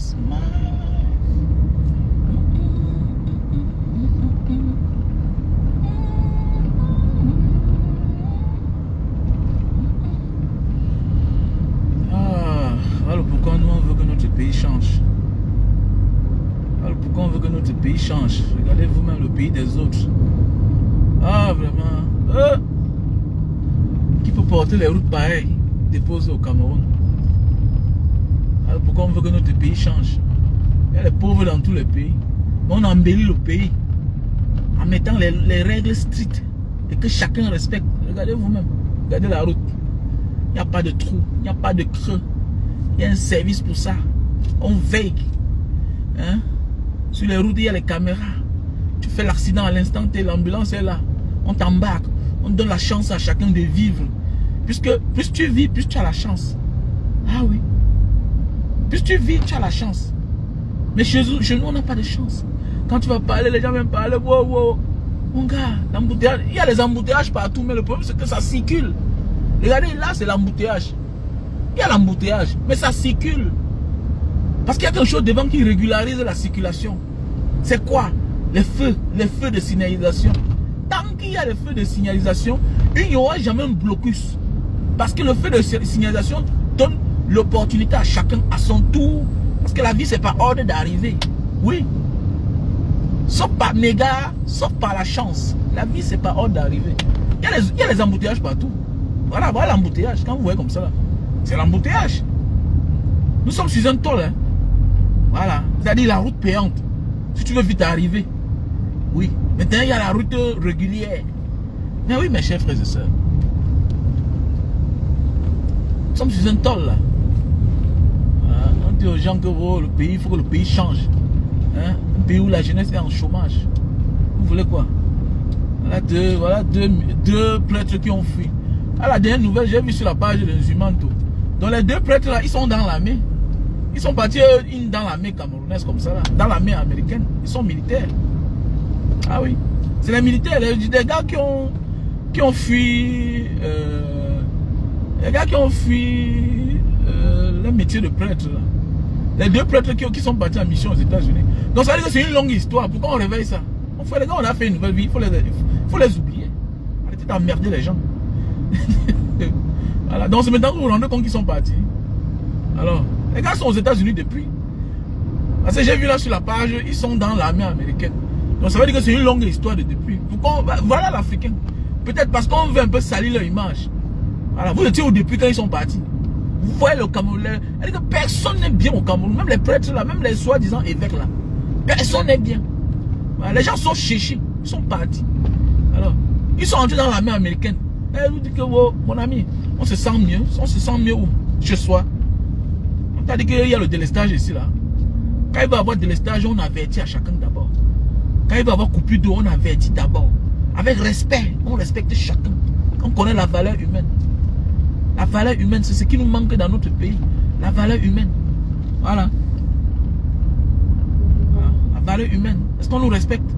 is mine. Alors pourquoi nous on veut que notre pays change? Alors pourquoi on veut que notre pays change? Regardez vous-même le pays des autres. Ah vraiment. Qui peut porter les routes pareilles déposées au Cameroun? Alors pourquoi on veut que notre pays change? Il y a les pauvres dans tous les pays. Mais on embellit le pays en mettant les règles strictes et que chacun respecte. Regardez vous-même. Regardez la route. Il n'y a pas de trou, il n'y a pas de creux. Il y a un service pour ça. On veille. Hein? Sur les routes, il y a les caméras. Tu fais l'accident à l'instant T, l'ambulance est là. On t'embarque. On donne la chance à chacun de vivre. Puisque plus tu vis, plus tu as la chance. Ah oui. Plus tu vis, tu as la chance. Mais chez nous, on n'a pas de chance. Quand tu vas parler, les gens viennent parler. Wow, wow. Mon gars, l'embouteillage. Il y a les embouteillages partout, mais le problème, c'est que ça circule. Regardez, là, c'est l'embouteillage. Il y a l'embouteillage, mais ça circule. Parce qu'il y a quelque chose devant qui régularise la circulation. C'est quoi? Les feux de signalisation. Tant qu'il y a les feux de signalisation, il n'y aura jamais un blocus. Parce que le feu de signalisation donne l'opportunité à chacun à son tour. Parce que la vie, c'est par ordre d'arriver. Oui. Sauf par méga, sauf par la chance. La vie, c'est par ordre d'arriver. Il y a les embouteillages partout. Voilà l'embouteillage. Quand vous voyez comme ça, là, c'est l'embouteillage. Nous sommes sur un tôle. Hein. Voilà. C'est-à-dire la route payante. Si tu veux vite arriver. Oui. Maintenant, il y a la route régulière. Mais oui, mes chers frères et sœurs. Nous sommes sur un tôle, là. Voilà. On dit aux gens que le pays, il faut que le pays change. Hein? Un pays où la jeunesse est en chômage. Vous voulez quoi? Voilà deux prêtres qui ont fui. À la dernière nouvelle, j'ai vu sur la page de Zumanto. Donc les deux prêtres là, ils sont dans l'armée. Ils sont partis dans l'armée camerounaise comme ça là. Dans l'armée américaine. Ils sont militaires. Ah oui. C'est les militaires, des gars qui ont fui. Les gars qui ont fui le métier de prêtre là. Les deux prêtres qui sont partis en mission aux États-Unis. Donc ça veut dire que c'est une longue histoire. Pourquoi on réveille ça? Les gars, on a fait une nouvelle vie. Il faut les oublier. Arrêtez d'emmerder les gens. Voilà. Donc c'est maintenant que vous vous rendez compte qu'ils sont partis. Alors, les gars sont aux États-Unis depuis. Parce que j'ai vu là sur la page, ils sont dans l'armée américaine. Donc ça veut dire que c'est une longue histoire de depuis. Pourquoi? Voilà l'Africain. Peut-être parce qu'on veut un peu salir leur image. Voilà. Vous étiez au début quand ils sont partis. Vous voyez le Cameroun. Personne n'est bien au Cameroun. Même les prêtres là, même les soi-disant évêques là. Personne n'est bien. Voilà. Les gens sont cherchés. Ils sont partis. Alors, ils sont entrés dans l'armée américaine. Elle nous dit que oh, mon ami, on se sent mieux. On se sent mieux où? Chez soi. On t'a dit qu'il y a le délestage ici là. Quand il va y avoir délestage, on avertit à chacun d'abord. Quand il va y avoir coupure d'eau, on avertit d'abord. Avec respect, on respecte chacun. On connaît la valeur humaine. La valeur humaine, c'est ce qui nous manque dans notre pays. La valeur humaine. Voilà. La valeur humaine. Est-ce qu'on nous respecte?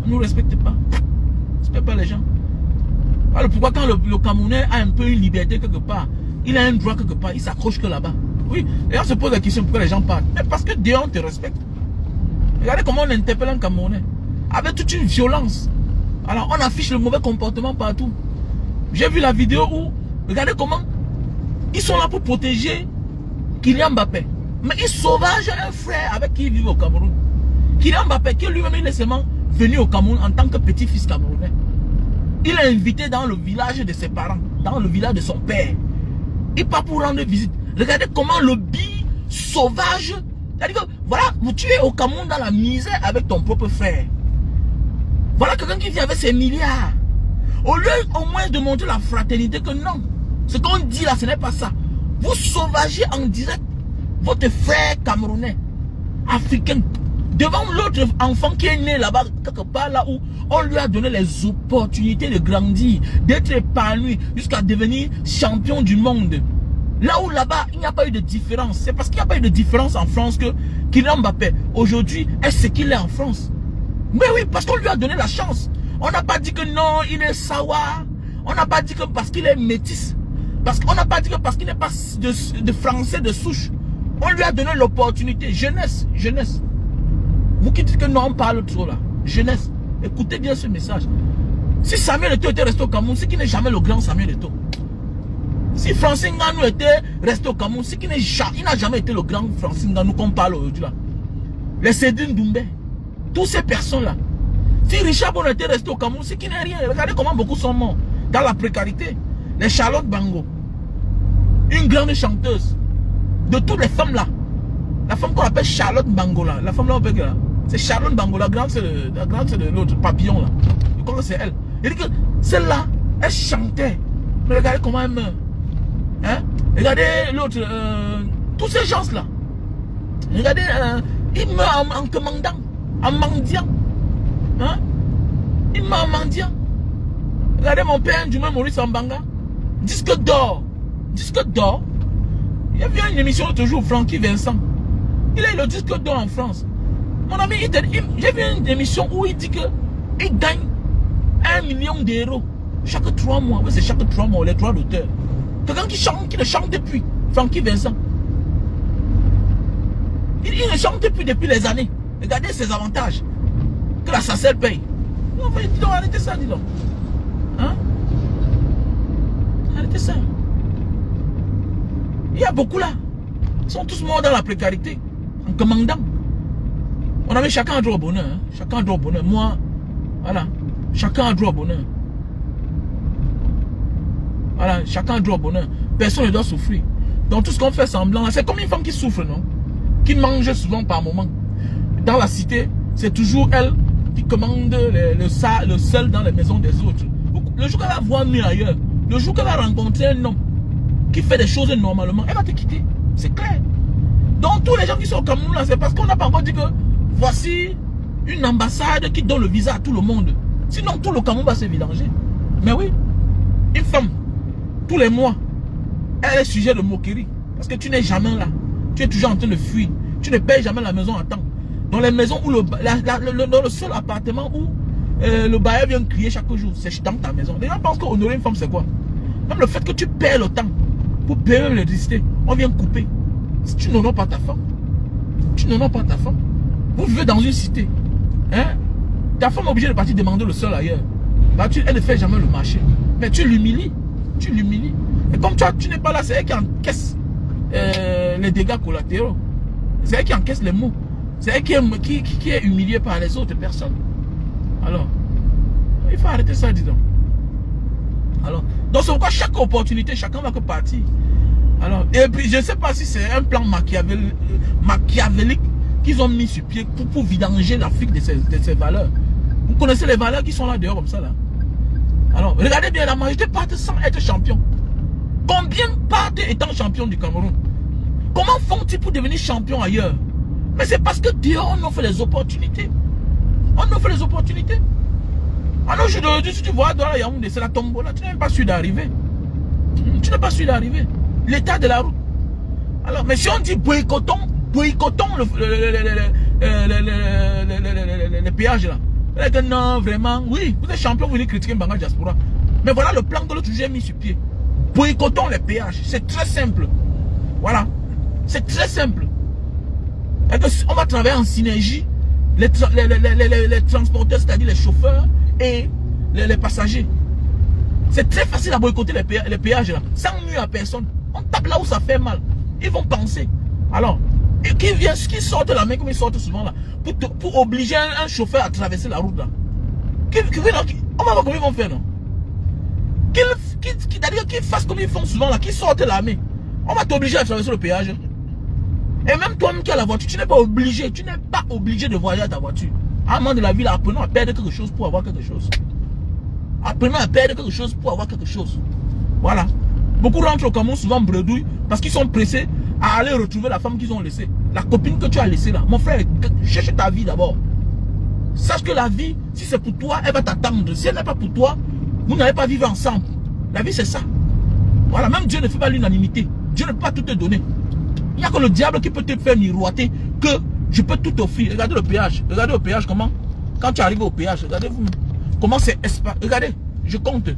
On ne nous respecte pas. On ne respecte pas les gens. Alors pourquoi quand le Camerounais a un peu une liberté quelque part, il a un droit quelque part, il s'accroche que là-bas. Oui, et on se pose la question pourquoi les gens parlent. Mais parce que Dieu on te respecte. Regardez comment on interpelle un Camerounais. Avec toute une violence. Alors on affiche le mauvais comportement partout. J'ai vu la vidéo où, regardez comment ils sont là pour protéger Kylian Mbappé. Mais ils sauvagent un frère avec qui il vit au Cameroun. Kylian Mbappé, qui lui-même il est seulement venu au Cameroun en tant que petit-fils camerounais. Il est invité dans le village de ses parents, dans le village de son père. Il part pour rendre visite. Regardez comment le bi sauvage. C'est-à-dire que, voilà, tu es au Cameroun dans la misère avec ton propre frère. Voilà quelqu'un qui vit avec ses milliards. Au lieu au moins de montrer la fraternité que non. Ce qu'on dit là, ce n'est pas ça. Vous sauvagez en direct votre frère camerounais, africain. Devant l'autre enfant qui est né là-bas, quelque part là où on lui a donné les opportunités de grandir, d'être épanoui, jusqu'à devenir champion du monde. Là où là-bas, il n'y a pas eu de différence. C'est parce qu'il n'y a pas eu de différence en France que Kylian Mbappé, aujourd'hui, est ce qu'il est en France. Mais oui, parce qu'on lui a donné la chance. On n'a pas dit que non, il est sawa. On n'a pas dit que parce qu'il est métis. On n'a pas dit que parce qu'il n'est pas de français de souche. On lui a donné l'opportunité. Jeunesse, jeunesse. Vous qui dites que non, on parle trop là. Jeunesse, écoutez bien ce message. Si Samuel Eto'o était resté au Cameroun, c'est qu'il n'est jamais le grand Samuel Eto'o. Si Francine Ngannou était resté au Cameroun, c'est qu'il n'a jamais été le grand Francine Ngannou qu'on parle aujourd'hui là. Les Cédine Doumbé, toutes ces personnes-là. Si Richard Bon était resté au Cameroun, c'est qu'il n'est rien. Regardez comment beaucoup sont morts dans la précarité. Les Charlotte Bango, une grande chanteuse, de toutes les femmes là. La femme qu'on appelle Charlotte Bango là, la femme là, c'est Charlotte Bango, la grande c'est de l'autre papillon là. Je crois que c'est elle. Il dit que celle-là, elle chantait. Mais regardez comment elle meurt. Hein? Regardez l'autre, tous ces gens là. Regardez, il meurt en commandant, en mendiant. Hein? Il meurt en mendiant. Regardez mon père, du même Maurice Ambanga. Disque d'or. Disque d'or. Il y a eu une émission l'autre jour, Francky Vincent. Il a eu le disque d'or en France. Mon ami, j'ai vu une émission où il dit que il gagne 1 million d'euros chaque 3 mois. Oui, c'est chaque 3 mois, les droits d'auteur. Quelqu'un qui ne chante depuis, Francky Vincent. Il ne chante depuis les années. Regardez ses avantages. Que la SACEL paye. Non, dis donc, arrêtez ça, dis donc. Hein? Arrêtez ça. Il y a beaucoup là. Ils sont tous morts dans la précarité. En commandant. On avait chacun un droit au bonheur. Hein? Chacun un droit au bonheur. Moi, voilà. Chacun a droit au bonheur. Voilà, chacun a droit au bonheur. Personne ne doit souffrir. Donc tout ce qu'on fait semblant, c'est comme une femme qui souffre, non? Qui mange souvent par moment. Dans la cité, c'est toujours elle qui commande le sel dans les maisons des autres. Le jour qu'elle va voir mieux ailleurs, le jour qu'elle va rencontrer un homme qui fait des choses normalement, elle va te quitter. C'est clair. Donc tous les gens qui sont au Cameroun là, c'est parce qu'on n'a pas encore dit que voici une ambassade qui donne le visa à tout le monde. Sinon tout le Cameroun va se vidanger. Mais oui, une femme, tous les mois, elle est sujet de moquerie. Parce que tu n'es jamais là. Tu es toujours en train de fuir. Tu ne payes jamais la maison à temps. Dans les maisons où dans le seul appartement où le bailleur vient crier chaque jour, c'est dans ta maison. Les gens pensent qu'honorer une femme c'est quoi? Même le fait que tu payes le temps pour payer l'électricité, on vient couper. Si tu n'honores pas ta femme, tu n'honores pas ta femme. Vous vivez dans une cité. Hein? Ta femme est obligée de partir demander le sol ailleurs. Bah, elle ne fait jamais le marché. Mais tu l'humilies. Tu l'humilies. Et comme tu n'es pas là, c'est elle qui encaisse les dégâts collatéraux. C'est elle qui encaisse les maux. C'est elle qui est humiliée par les autres personnes. Alors, il faut arrêter ça, dis donc. Alors, donc c'est pourquoi chaque opportunité, chacun va que partir. Alors, et puis je ne sais pas si c'est un plan machiavélique qu'ils ont mis sur pied pour vidanger l'Afrique de ses valeurs. Vous connaissez les valeurs qui sont là dehors comme ça là. Alors, regardez bien, la majorité partent sans être champion. Combien partent étant champion du Cameroun? Comment font-ils pour devenir champion ailleurs? Mais c'est parce que dehors on offre les opportunités. On offre les opportunités. Alors aujourd'hui, si tu vois dans la Yaoundé, c'est la tombola, tu n'es même pas sûr d'arriver. Tu n'es pas sûr d'arriver. L'état de la route. Alors, mais si on dit boycottons les péages là. Non, vraiment, oui, vous êtes champion, vous venez critiquer Mbanga Diaspora. Mais voilà le plan que l'autre j'ai mis sur pied. Boycottons les péages. C'est très simple. Voilà. C'est très simple. On va travailler en synergie. Les transporteurs, c'est-à-dire les chauffeurs et les passagers. C'est très facile à boycotter les péages là. Sans nuire à personne. On tape là où ça fait mal. Ils vont penser. Alors, et qui sortent la main comme ils sortent souvent là. Pour obliger un chauffeur à traverser la route là. On va voir comment ils vont faire, non? Qu'ils fassent comme ils font souvent là, qu'ils sortent la main. On va t'obliger à traverser le péage. Et même toi-même qui as la voiture, tu n'es pas obligé. Tu n'es pas obligé de voyager à ta voiture. À un moment de la vie, apprenons à perdre quelque chose pour avoir quelque chose. Apprenons à perdre quelque chose pour avoir quelque chose. Voilà. Beaucoup rentrent au Cameroun souvent bredouille parce qu'ils sont pressés à aller retrouver la femme qu'ils ont laissée. La copine que tu as laissée là. Mon frère, cherche ta vie d'abord. Sache que la vie, si c'est pour toi, elle va t'attendre. Si elle n'est pas pour toi, vous n'allez pas vivre ensemble. La vie, c'est ça. Voilà, même Dieu ne fait pas l'unanimité. Dieu ne peut pas tout te donner. Il n'y a que le diable qui peut te faire miroiter que je peux tout offrir. Regardez le péage. Regardez au péage comment. Quand tu arrives au péage, regardez-vous. Comment c'est espace. Regardez, je compte.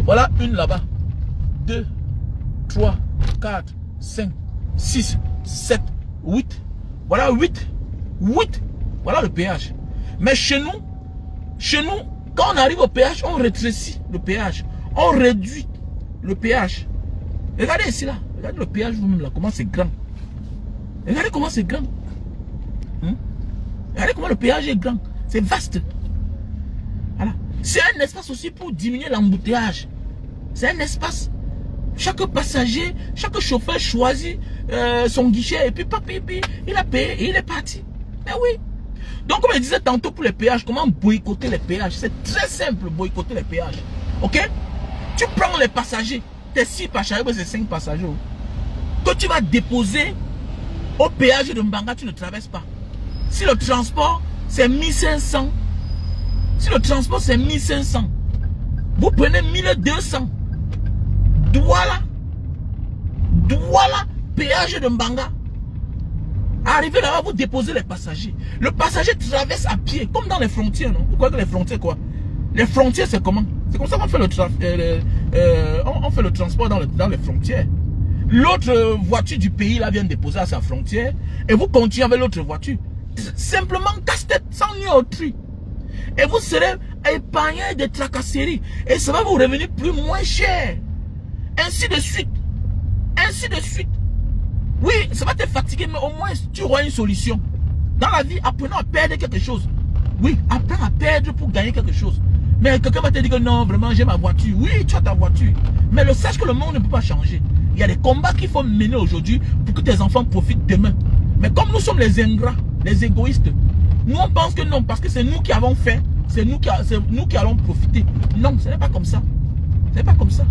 Voilà une là-bas. 2, 3, 4, 5, 6, 7, 8. Voilà 8. 8. Voilà le péage. Mais chez nous, quand on arrive au péage, on rétrécit le péage. On réduit le péage. Regardez ici là. Regardez le péage vous-même là, comment c'est grand. Regardez comment c'est grand. Regardez comment le péage est grand. C'est vaste. Voilà. C'est un espace aussi pour diminuer l'embouteillage. C'est un espace. Chaque passager, chaque chauffeur choisit son guichet et puis il a payé et il est parti. Mais oui. Donc comme je disais tantôt pour les péages, comment boycotter les péages? C'est très simple boycotter les péages. Ok? Tu prends les passagers, tes 6 passagers, c'est 5 passagers. Que tu vas déposer au péage de Mbanga, tu ne traverses pas. Si le transport c'est 1500, si le transport c'est 1500, vous prenez 1200. Douala, péage de Mbanga. Arrivez là-bas, vous déposez les passagers. Le passager traverse à pied, comme dans les frontières, non? Vous croyez que les frontières quoi? Les frontières c'est comment? C'est comme ça qu'on fait on fait le transport dans les frontières. L'autre voiture du pays là vient déposer à sa frontière et vous continuez avec l'autre voiture. Simplement casse-tête, sans nuit autrui. Et vous serez épargné des tracasseries. Et ça va vous revenir moins cher. Ainsi de suite. Ainsi de suite. Oui, ça va te fatiguer, mais au moins tu auras une solution. Dans la vie, apprenons à perdre quelque chose. Oui, apprends à perdre pour gagner quelque chose. Mais quelqu'un va te dire que non, vraiment, j'ai ma voiture. Oui, tu as ta voiture. Mais sache que le monde ne peut pas changer. Il y a des combats qu'il faut mener aujourd'hui pour que tes enfants profitent demain. Mais comme nous sommes les ingrats, les égoïstes, nous on pense que non, parce que c'est nous qui avons fait, c'est nous qui allons profiter. Non, ce n'est pas comme ça. Ce n'est pas comme ça.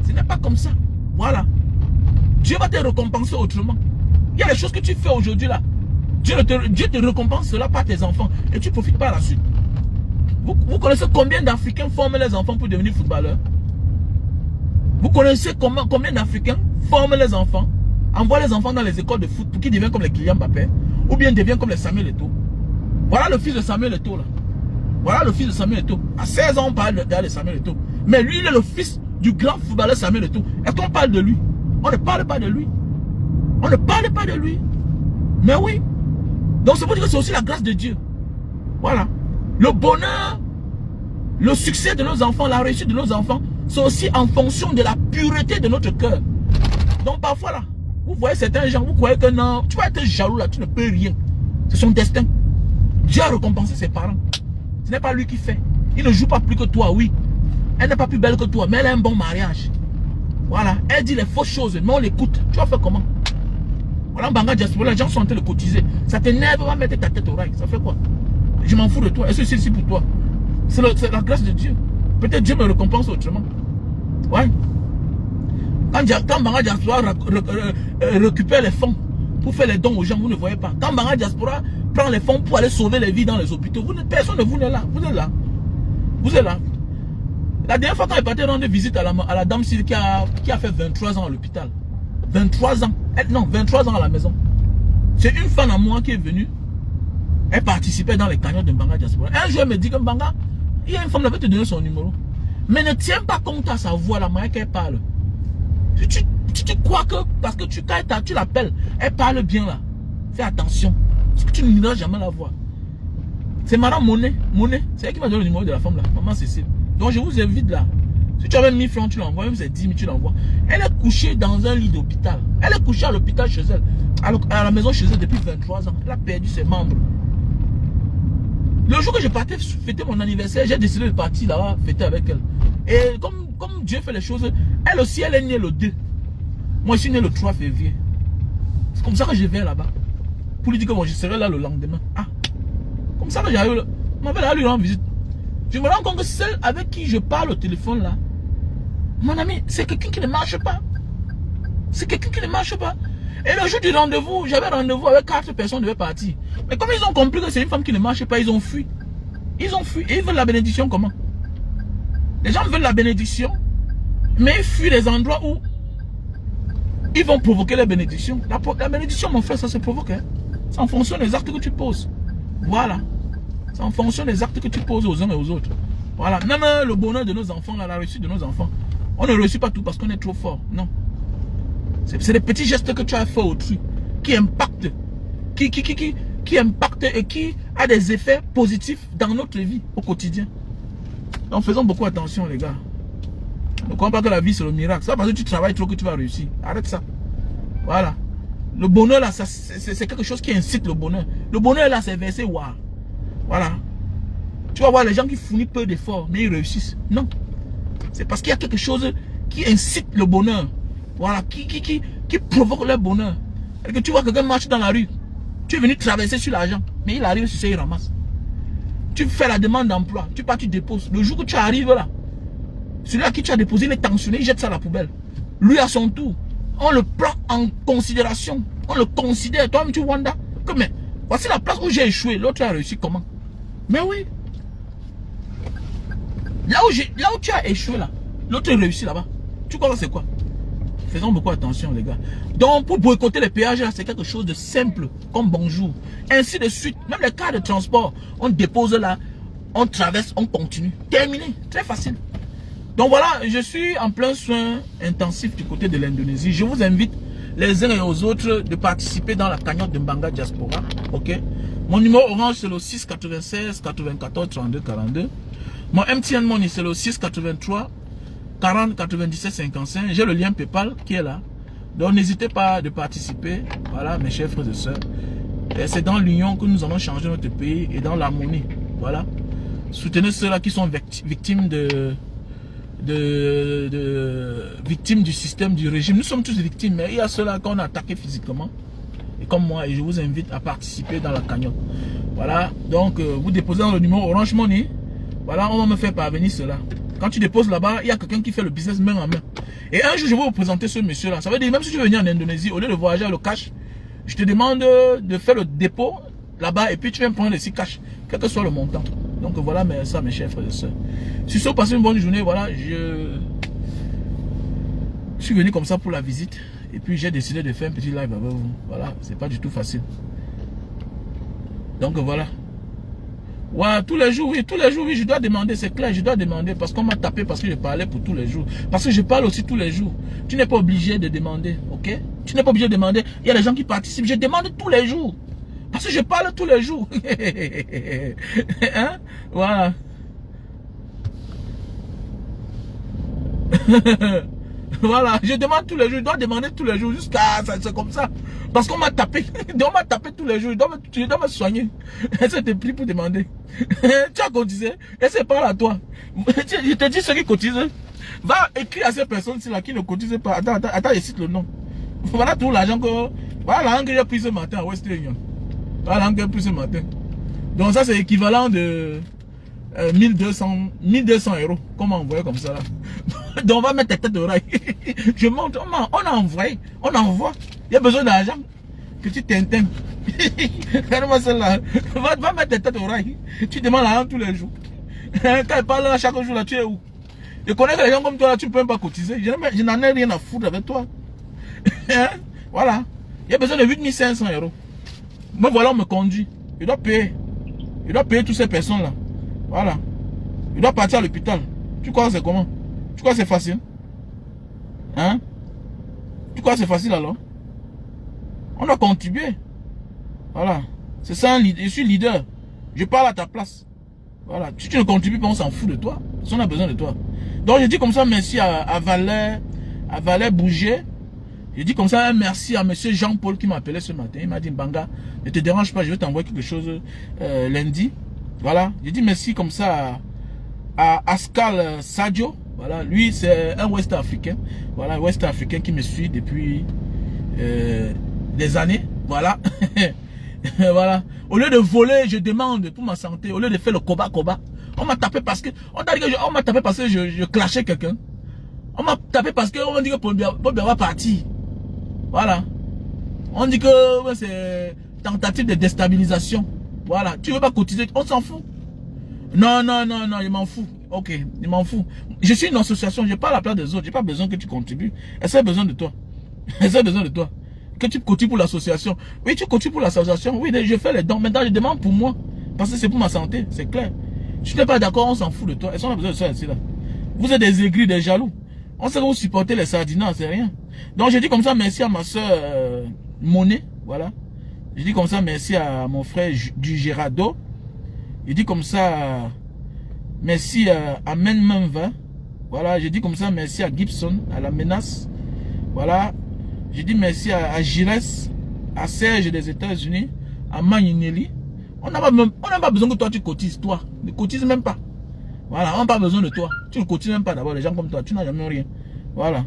Ce n'est pas comme ça. Voilà. Dieu va te récompenser autrement. Il y a des choses que tu fais aujourd'hui là. Dieu te récompense cela par tes enfants. Et tu profites pas à la suite. Vous connaissez combien d'Africains forment les enfants pour devenir footballeurs? Vous connaissez combien d'Africains forment les enfants, envoient les enfants dans les écoles de foot pour qu'ils deviennent comme les Kylian Mbappé, ou bien deviennent comme les Samuel Eto'o. Voilà le fils de Samuel Eto'o là. Voilà le fils de Samuel Eto'o. À 16 ans, on parle de Samuel Eto'o. Mais lui, il est le fils du grand footballeur Samuel Eto'o. Est-ce qu'on parle de lui? On ne parle pas de lui. On ne parle pas de lui. Mais oui. Donc c'est pour dire que c'est aussi la grâce de Dieu. Voilà. Le bonheur, le succès de nos enfants, la réussite de nos enfants, c'est aussi en fonction de la pureté de notre cœur. Donc parfois là, vous voyez certains gens, vous croyez que non, tu vas être jaloux là, tu ne peux rien. C'est son destin. Dieu a récompensé ses parents. Ce n'est pas lui qui fait. Il ne joue pas plus que toi, oui. Elle n'est pas plus belle que toi, mais elle a un bon mariage. Voilà, elle dit les fausses choses, mais on l'écoute. Tu vas faire comment? Voilà, Mbanga Diaspora, les gens sont en train de cotiser. Ça t'énerve, va mettre ta tête au rail. Ça fait quoi? Je m'en fous de toi. Est-ce que c'est ici pour toi? C'est la grâce de Dieu. Peut-être Dieu me récompense autrement. Ouais. Quand Mbanga Diaspora récupère les fonds pour faire les dons aux gens, vous ne voyez pas. Quand Mbanga Diaspora prend les fonds pour aller sauver les vies dans les hôpitaux, personne de vous n'est là. Vous êtes là. Vous êtes là. La dernière fois quand elle partait rendre visite à la dame qui a fait 23 ans à l'hôpital. 23 ans. Non, 23 ans à la maison. C'est une femme à moi qui est venue. Elle participait dans les cagnottes de Mbanga Diaspora. Un jour, elle me dit que Mbanga, il y a une femme qui va te donner son numéro. Mais ne tiens pas compte à sa voix, la manière qu'elle parle. Tu crois que parce que quand tu l'appelles, elle parle bien là. Fais attention. Parce que tu n'iras jamais la voir. C'est Madame Monet. C'est elle qui m'a donné le numéro de la femme là. Maman Cécile. Donc je vous invite là. Si tu avais 1000 francs, tu l'envoies. Même si c'est 10 000, tu l'envoies. Elle est couchée dans un lit d'hôpital. Elle est couchée à l'hôpital chez elle. À la maison chez elle depuis 23 ans. Elle a perdu ses membres. Le jour que je partais fêter mon anniversaire, j'ai décidé de partir là-bas fêter avec elle. Et comme Dieu fait les choses, elle aussi, elle est née le 2. Moi, je suis né le 3 février. C'est comme ça que je vais là-bas. Pour lui dire que bon, je serai là le lendemain. Ah, comme ça que j'arrive. On m'avait là lui rendre visite. Je me rends compte que celle avec qui je parle au téléphone là, mon ami, c'est quelqu'un qui ne marche pas. C'est quelqu'un qui ne marche pas. Et le jour du rendez-vous, j'avais rendez-vous avec 4 personnes qui devaient partir. Mais comme ils ont compris que c'est une femme qui ne marche pas, ils ont fui. Ils ont fui. Et ils veulent la bénédiction comment? Les gens veulent la bénédiction, mais ils fuient les endroits où ils vont provoquer la bénédiction. La bénédiction, mon frère, ça se provoque. Hein? C'est en fonction des actes que tu poses. Voilà. C'est en fonction des actes que tu poses aux uns et aux autres. Voilà. Même le bonheur de nos enfants, la réussite de nos enfants. On ne réussit pas tout parce qu'on est trop fort. Non. C'est des petits gestes que tu as fait autrui qui impacte, qui impacte et qui a des effets positifs dans notre vie au quotidien. Donc faisons beaucoup attention les gars. Ne crois pas que la vie c'est le miracle. C'est pas parce que tu travailles trop que tu vas réussir. Arrête ça. Voilà. Le bonheur là, c'est quelque chose qui incite le bonheur. Le bonheur là, c'est versé waouh. Voilà. Tu vas voir les gens qui fournissent peu d'efforts, mais ils réussissent. Non. C'est parce qu'il y a quelque chose qui incite le bonheur. Voilà. Qui provoque le bonheur. Et que tu vois quelqu'un marche dans la rue. Tu es venu traverser sur l'argent, mais il arrive sur ça, il ramasse. Tu fais la demande d'emploi. Tu pars, tu déposes. Le jour que tu arrives là, celui à qui tu as déposé, il est tensionné, il jette ça à la poubelle. Lui à son tour. On le prend en considération. On le considère. Toi-même, tu wonder que mais voici la place où j'ai échoué. L'autre a réussi comment? Mais oui. Là où tu as échoué là, l'autre réussit là-bas. Tu crois que c'est quoi? Faisons beaucoup attention les gars. Donc pour boycotter les péages là, c'est quelque chose de simple. Comme bonjour. Ainsi de suite. Même les cas de transport. On dépose là. On traverse, on continue. Terminé. Très facile. Donc voilà, je suis en plein soin intensif du côté de l'Indonésie. Je vous invite les uns et aux autres de participer dans la cagnotte de Mbanga Diaspora. Ok. Mon numéro orange c'est le 6 96 94 32 42. Mon MTN Money c'est le 6 83 40 97 55. J'ai le lien PayPal qui est là. Donc n'hésitez pas de participer. Voilà mes chers frères et sœurs. C'est dans l'union que nous allons changer notre pays et dans l'harmonie. Voilà. Soutenez ceux-là qui sont victimes victimes du système, du régime. Nous sommes tous victimes, mais il y a ceux-là qu'on a attaqué physiquement. Et comme moi, et je vous invite à participer dans la cagnotte. Voilà, donc vous déposez dans le numéro Orange Money. Voilà, on va me faire parvenir cela. Quand tu déposes là-bas, il y a quelqu'un qui fait le business main en main. Et un jour, je vais vous présenter ce monsieur-là. Ça veut dire, même si tu veux venir en Indonésie, au lieu de voyager à le cash, je te demande de faire le dépôt là-bas et puis tu viens prendre les 6 cash, quel que soit le montant. Donc voilà ça mes chers frères et sœurs. Si vous passez une bonne journée, voilà, je suis venu comme ça pour la visite. Et puis j'ai décidé de faire un petit live avec vous. Voilà, c'est pas du tout facile. Donc voilà. Ouais, tous les jours, oui, je dois demander, c'est clair, je dois demander. Parce qu'on m'a tapé parce que je parlais pour tous les jours. Parce que je parle aussi tous les jours. Tu n'es pas obligé de demander, ok? Tu n'es pas obligé de demander. Il y a des gens qui participent, je demande tous les jours. Parce que je parle tous les jours. Hein? Voilà. Voilà, je demande tous les jours, je dois demander tous les jours jusqu'à ça, c'est comme ça. Parce qu'on m'a tapé. On m'a tapé tous les jours, je dois me soigner. Est-ce que tu es pris pour demander? Tu as cotisé, et c'est pas à toi. Je te dis ceux qui cotisent. Va écrire à ces personnes-ci là qui ne cotisent pas. Attends, je cite le nom. Voilà tout l'argent que. Voilà l'argent que j'ai pris ce matin à Western Union. Voilà l'argent que j'ai pris ce matin. Donc ça c'est équivalent de 1200 euros. Comment envoyer comme ça là? Donc on va mettre ta tête d'oreille. Je monte, on a envoyé, on envoie. Il y a besoin d'argent. Que tu t'intègres. Regarde-moi celle-là. Va mettre ta tête d'oreille. Tu demandes l'argent tous les jours. Quand elle parle là chaque jour là, tu es où? Je connais que les gens comme toi là, tu ne peux même pas cotiser. Je n'en ai rien à foutre avec toi. Voilà. Il y a besoin de 8500 euros. Mais voilà, on me conduit. Je dois payer. Je dois payer toutes ces personnes là. Voilà. Je dois partir à l'hôpital. Tu crois que c'est comment? Tu crois que c'est facile? Hein? Tu crois que c'est facile alors? On doit contribuer. Voilà. C'est ça, je suis leader. Je parle à ta place. Voilà. Si tu ne contribues pas, on s'en fout de toi. Parce qu'on a besoin de toi. Donc je dis comme ça merci à Valère Bouger. Je dis comme ça merci à monsieur Jean-Paul qui m'a appelé ce matin. Il m'a dit Mbanga, ne te dérange pas, je vais t'envoyer quelque chose lundi. Voilà. Je dis merci comme ça à Ascal Sadio. Voilà. Lui c'est un Ouest Africain. Voilà, Ouest Africain qui me suit depuis des années. Voilà. Voilà. Au lieu de voler, je demande pour ma santé. Au lieu de faire le koba. On m'a tapé parce que on m'a tapé parce que je clashais quelqu'un. On m'a tapé parce qu'on m'a dit que Paul Biya va partir. Voilà. On dit que c'est tentative de déstabilisation. Voilà. Tu veux pas cotiser, on s'en fout. Non, je m'en fous. Ok, je m'en fous. Je suis une association, je parle à la place des autres. J'ai pas besoin que tu contribues. Est-ce que j'ai besoin de toi? Est-ce que j'ai besoin de toi? Que tu contribues pour l'association. Oui, tu contribues pour l'association. Oui, je fais les dons. Maintenant, je demande pour moi. Parce que c'est pour ma santé. C'est clair. Si tu n'es pas d'accord, on s'en fout de toi. Est-ce qu'on a besoin de ça ici là? Vous êtes des aigris, des jaloux. On sait que vous supportez les sardinats, c'est rien. Donc, je dis comme ça, merci à ma soeur Monet. Voilà. Je dis comme ça merci à mon frère du Gerardo. Je dis comme ça merci à Menmanva. Voilà, je dis comme ça merci à Gibson, à la menace. Voilà. Je dis merci à Gires, à Serge des États-Unis, à Magnelli. On n'a pas besoin que toi tu cotises, toi. Ne cotise même pas. Voilà, on n'a pas besoin de toi. Tu ne cotises même pas d'abord, les gens comme toi. Tu n'as jamais rien. Voilà.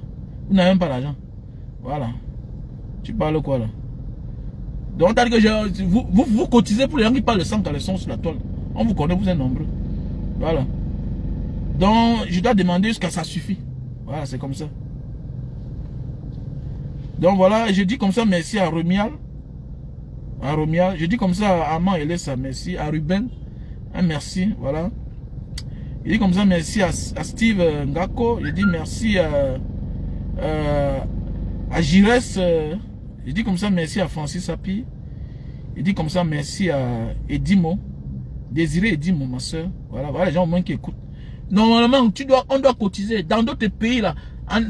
Vous n'avez même pas l'argent. Voilà. Tu parles quoi là? Donc, t'as dit que vous cotisez pour les gens qui parlent de 100 caleçons sur la toile. On vous connaît, vous êtes nombreux. Voilà. Donc, je dois demander jusqu'à ça suffit. Voilà, c'est comme ça. Donc, voilà, je dis comme ça merci à Romial. À Romial. Je dis comme ça à Amand Elessa, merci. À Ruben, un merci. Voilà. Je dis comme ça merci à Steve Ngako. Je dis merci à Gires. Je dis comme ça merci à Francis Api. Je dis comme ça merci à Edimo. Désiré Edimo, ma soeur. Voilà, voilà les gens au moins qui écoutent. Normalement, on doit cotiser. Dans d'autres pays, là,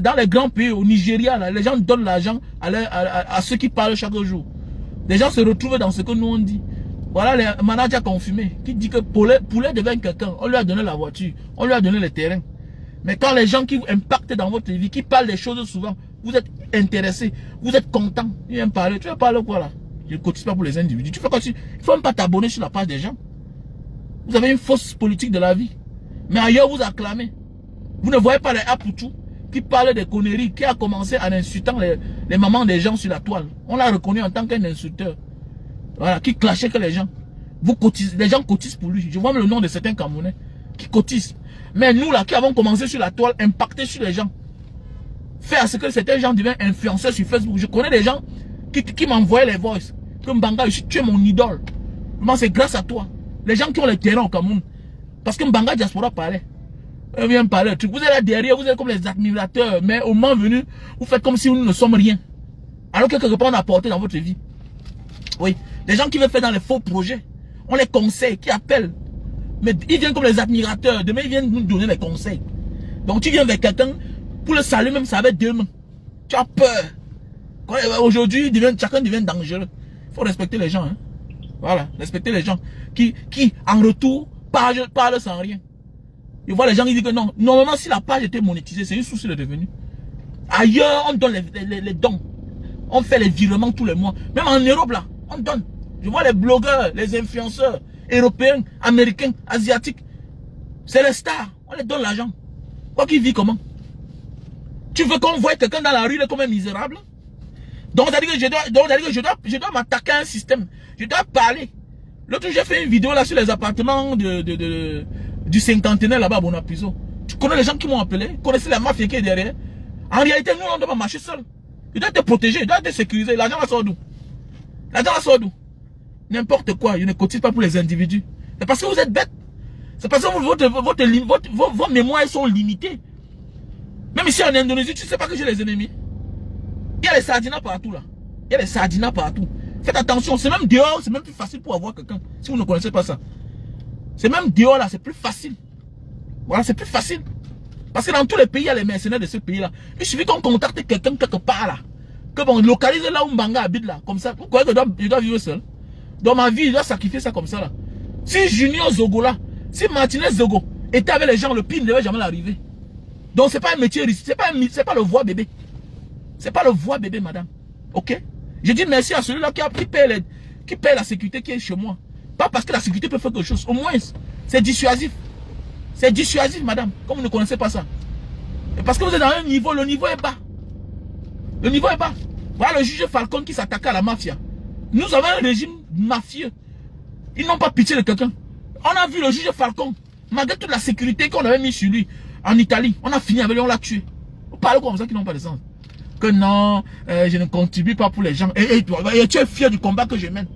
dans les grands pays, au Nigeria, là, les gens donnent l'argent à ceux qui parlent chaque jour. Les gens se retrouvent dans ce que nous on dit. Voilà les managers confirmés qui disent que poulet devient quelqu'un. On lui a donné la voiture, on lui a donné le terrain. Mais quand les gens qui impactent dans votre vie, qui parlent des choses souvent, vous êtes intéressés, vous êtes content, ils viennent parler. Tu vas parler quoi là? Je ne cotise pas pour les individus. Tu fais quoi? Il ne faut même pas t'abonner sur la page des gens. Vous avez une fausse politique de la vie. Mais ailleurs, vous acclamez. Vous ne voyez pas les Apoutou qui parlent des conneries, qui a commencé en insultant les mamans des gens sur la toile. On l'a reconnu en tant qu'un insulteur. Voilà, qui clashait que les gens. Vous cotisez, les gens cotisent pour lui. Je vois même le nom de certains Camerounais qui cotisent. Mais nous là, qui avons commencé sur la toile, impacter sur les gens. Faire ce que certains gens deviennent influenceurs sur Facebook. Je connais des gens qui m'envoyaient les voices. Comme Mbanga, tu es mon idole. Moi, c'est grâce à toi. Les gens qui ont les terrains au Cameroun. Parce que Mbanga Diaspora parlait. Elle vient parler. Vous êtes là derrière, vous êtes comme les admirateurs. Mais au moment venu, vous faites comme si nous ne sommes rien. Alors que quelque part on a apporté dans votre vie. Oui. Les gens qui veulent faire dans les faux projets. On les conseille, qui appellent. Mais ils viennent comme les admirateurs. Demain, ils viennent nous donner les conseils. Donc tu viens vers quelqu'un, pour le salut même, ça avec 2 mains. Tu as peur. Aujourd'hui, chacun devient dangereux. Il faut respecter les gens. Hein. Voilà, respecter les gens. Qui en retour, parlent sans rien. Je vois les gens qui disent que non. Normalement, si la page était monétisée, c'est une source de revenus. Ailleurs, on donne les dons. On fait les virements tous les mois. Même en Europe, là, on donne. Je vois les blogueurs, les influenceurs, européens, américains, asiatiques. C'est les stars. On les donne l'argent. Quoi qu'il vit comment? Tu veux qu'on voie quelqu'un dans la rue comme un misérable? Donc, c'est-à-dire que je dois m'attaquer à un système. Je dois parler. L'autre jour, j'ai fait une vidéo là sur les appartements du cinquantenaire là-bas à Bonapuiso. Tu connais les gens qui m'ont appelé? Tu connaissais la mafia qui est derrière? En réalité, nous, on doit pas marcher seul. Je dois te protéger, je dois te sécuriser. L'argent va sortir d'où? L'argent va sortir d'où? N'importe quoi, je ne cotise pas pour les individus. C'est parce que vous êtes bêtes. C'est parce que vos mémoires sont limitées. Même ici en Indonésie, tu ne sais pas que j'ai les ennemis. Il y a les sardinas partout là. Il y a les sardinas partout. Faites attention, c'est même dehors, c'est même plus facile pour avoir quelqu'un. Si vous ne connaissez pas ça. C'est même dehors là, c'est plus facile. Voilà, c'est plus facile. Parce que dans tous les pays, il y a les mercenaires de ce pays là. Il suffit qu'on contacte quelqu'un quelque part là. Que bon, localise là où Mbanga habite là. Comme ça. Vous croyez que je dois vivre seul? Dans ma vie, je dois sacrifier ça comme ça là. Si Junior Zogo là, si Martinez Zogo était avec les gens, le pire ne devait jamais l'arriver. Donc c'est pas un métier risqué, c'est pas le voie bébé. C'est pas le voie bébé, madame. Ok? Je dis merci à celui-là qui paie la sécurité qui est chez moi. Pas parce que la sécurité peut faire quelque chose. Au moins, c'est dissuasif. C'est dissuasif, madame. Comme vous ne connaissez pas ça. Et parce que vous êtes dans un niveau, le niveau est bas. Le niveau est bas. Voilà le juge Falcon qui s'attaque à la mafia. Nous avons un régime mafieux. Ils n'ont pas pitié de quelqu'un. On a vu le juge Falcon. Malgré toute la sécurité qu'on avait mis sur lui en Italie, on a fini avec lui, on l'a tué. Vous parlez comme ça qui n'ont pas de sens. Que non, je ne contribue pas pour les gens. Et tu es fier du combat que je mène.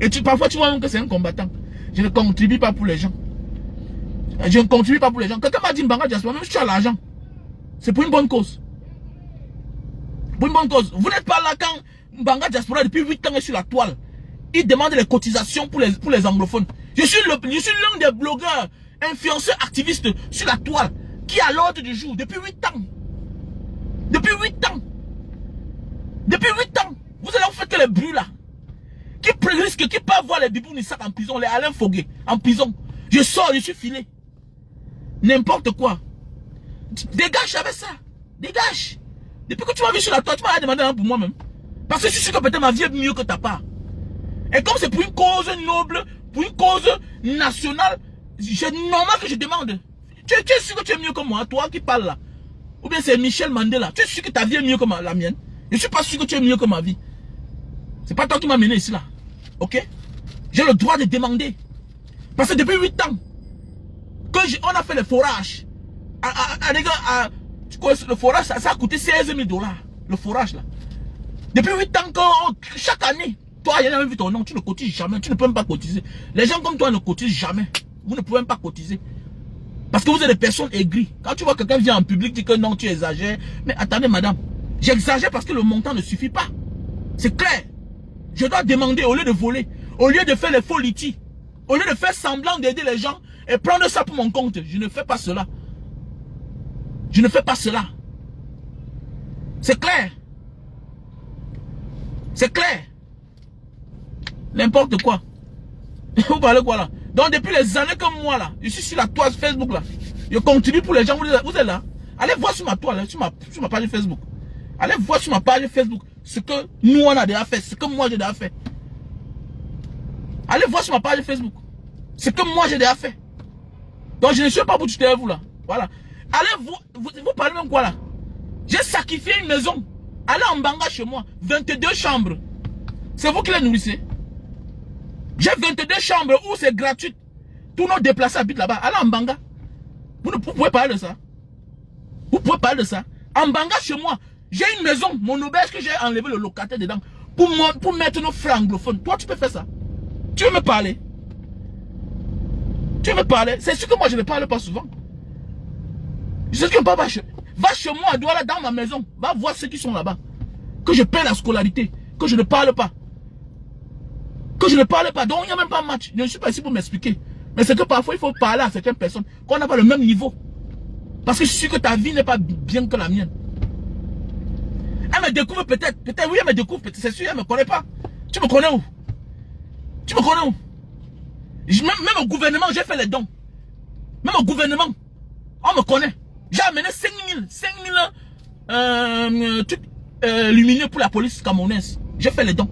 Et parfois tu vois même que c'est un combattant. Je ne contribue pas pour les gens. Je ne contribue pas pour les gens. Quelqu'un m'a dit Mbanga Diaspora, même si tu as l'argent, c'est pour une bonne cause. Pour une bonne cause. Vous n'êtes pas là quand Mbanga Diaspora depuis 8 ans est sur la toile. Il demande les cotisations pour les anglophones. Je suis l'un des blogueurs, influenceurs, activistes sur la toile qui est à l'ordre du jour depuis 8 ans. Depuis 8 ans. Depuis 8 ans. Vous allez vous faire que les bruits là. Qui risque, qui peut avoir les Bibou Nissak en prison, les Alain Foguet en prison. Je sors, je suis filé. N'importe quoi. Dégage avec ça. Dégage. Depuis que tu m'as vu sur la toile, tu m'as demandé un pour moi-même. Parce que je suis sûr que peut-être ma vie est mieux que ta part. Et comme c'est pour une cause noble, pour une cause nationale, c'est normal que je demande. Tu es sûr que tu es mieux que moi, toi qui parles là? Ou bien c'est Michel Mandela. Tu es sûr que ta vie est mieux que la mienne? Je ne suis pas sûr que tu es mieux que ma vie. C'est pas toi qui m'as mené ici là. Ok? J'ai le droit de demander. Parce que depuis 8 ans, on a fait le forage. Le forage, ça a coûté 16 000 $. Le forage là. Depuis 8 ans, chaque année, toi, il y en a même vu ton nom, tu ne cotises jamais. Tu ne peux même pas cotiser. Les gens comme toi ne cotisent jamais. Vous ne pouvez même pas cotiser. Parce que vous êtes des personnes aigries. Quand tu vois quelqu'un vient en public, dit que non, tu exagères. Mais attendez, madame. J'exagère parce que le montant ne suffit pas. C'est clair. Je dois demander au lieu de voler, au lieu de faire les faux litiges, au lieu de faire semblant d'aider les gens et prendre ça pour mon compte. Je ne fais pas cela. Je ne fais pas cela. C'est clair. C'est clair. N'importe quoi. Vous parlez quoi là? Donc depuis les années comme moi là, je suis sur la toile Facebook là. Je continue pour les gens. Vous êtes là. Allez voir sur ma toile, sur ma page Facebook. Allez voir sur ma page Facebook ce que nous on a déjà fait, ce que moi j'ai déjà fait. Allez voir sur ma page Facebook ce que moi j'ai déjà fait. Donc je ne suis pas pour tuer vous là. Voilà. Allez vous parlez même quoi là? J'ai sacrifié une maison. Allez en Banga chez moi. 22 chambres. C'est vous qui les nourrissez. J'ai 22 chambres où c'est gratuit. Tous nos déplacés habitent là-bas. Allez en Banga. Vous pouvez parler de ça. Vous pouvez parler de ça. En Banga chez moi, j'ai une maison. Mon auberge que j'ai enlevé le locataire dedans. Pour mettre nos frères anglophones. Toi, tu peux faire ça. Tu veux me parler? Tu veux me parler? C'est sûr que moi, je ne parle pas souvent. Je sais que papa, va chez moi à Douala dans ma maison. Va voir ceux qui sont là-bas. Que je paie la scolarité. Que je ne parle pas. Que je ne parle pas. Donc il n'y a même pas de match. Je ne suis pas ici pour m'expliquer. Mais c'est que parfois il faut parler à certaines personnes qu'on n'a pas le même niveau. Parce que je suis sûr que ta vie n'est pas bien que la mienne. Elle me découvre peut-être. Peut-être oui, elle me découvre. C'est sûr, elle ne me connaît pas. Tu me connais où? Tu me connais où? Même au gouvernement, j'ai fait les dons. Même au gouvernement, on me connaît. J'ai amené 5 000 trucs lumineux pour la police camerounaise. J'ai fait les dons.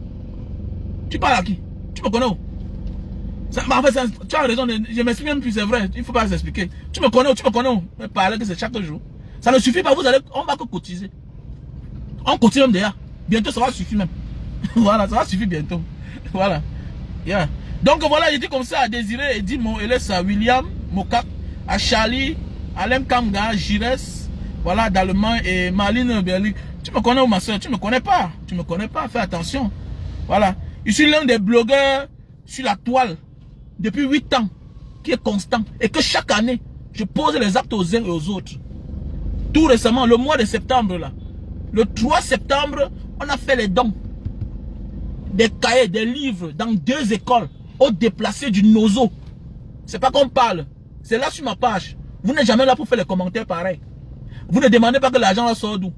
Tu parles à qui? Tu me connais où? Ça, en fait, tu as raison, je m'explique même plus, c'est vrai. Il ne faut pas s'expliquer. Tu me connais où? Tu me connais où? Mais parler que c'est chaque jour. Ça ne suffit pas, on va que cotiser. On cotise même déjà. Bientôt, ça va suffire même. Voilà, ça va suffire bientôt. Voilà. Yeah. Donc voilà, j'ai dit comme ça à Désiré, Eddy, à William, Mokak, à Charlie, Alain Kamga, Jires, voilà, d'Allemand et Marlene Berly. Tu me connais où, ma soeur? Tu me connais pas. Tu me connais pas, fais attention. Voilà. Je suis l'un des blogueurs sur la toile depuis 8 ans qui est constant et que chaque année, je pose les actes aux uns et aux autres. Tout récemment, le mois de septembre, là, le 3 septembre, on a fait les dons. Des cahiers, des livres dans 2 écoles aux déplacés du Nozo. C'est pas qu'on parle. C'est là sur ma page. Vous n'êtes jamais là pour faire les commentaires pareils. Vous ne demandez pas que l'argent sort d'où.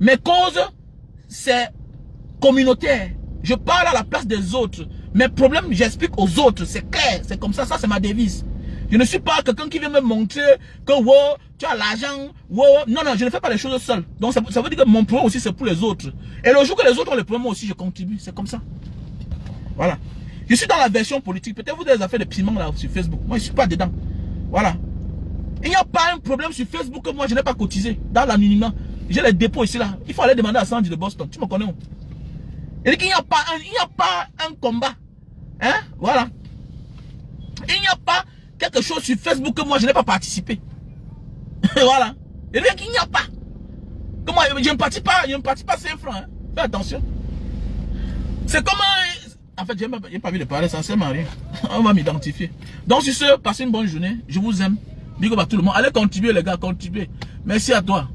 Mes causes, c'est communautaire. Je parle à la place des autres. Mes problèmes, j'explique aux autres. C'est clair. C'est comme ça. Ça, c'est ma devise. Je ne suis pas quelqu'un qui vient me montrer que wow, tu as l'argent. Wow. Non, non, je ne fais pas les choses seul. Donc, ça veut dire que mon problème aussi, c'est pour les autres. Et le jour que les autres ont les problèmes, moi aussi, je contribue. C'est comme ça. Voilà. Je suis dans la version politique. Peut-être vous avez fait des piments là sur Facebook. Moi, je ne suis pas dedans. Voilà. Il n'y a pas un problème sur Facebook que moi, je n'ai pas cotisé. Dans l'anonymat. J'ai les dépôts ici là. Il faut aller demander à Sandy de Boston. Tu me connais où? Il dit qu'il n'y a pas un combat. Hein? Voilà. Il n'y a pas quelque chose sur Facebook que moi je n'ai pas participé. Voilà. Il dit qu'il n'y a pas. Que moi, je ne participe pas 5 francs. Hein? Fais attention. C'est comme un... En fait, je n'ai pas vu de parler, ça ne sert à rien. On va m'identifier. Donc sur ce, passez une bonne journée. Je vous aime. Big up à tout le monde. Allez contribuer les gars, contribuer. Merci à toi.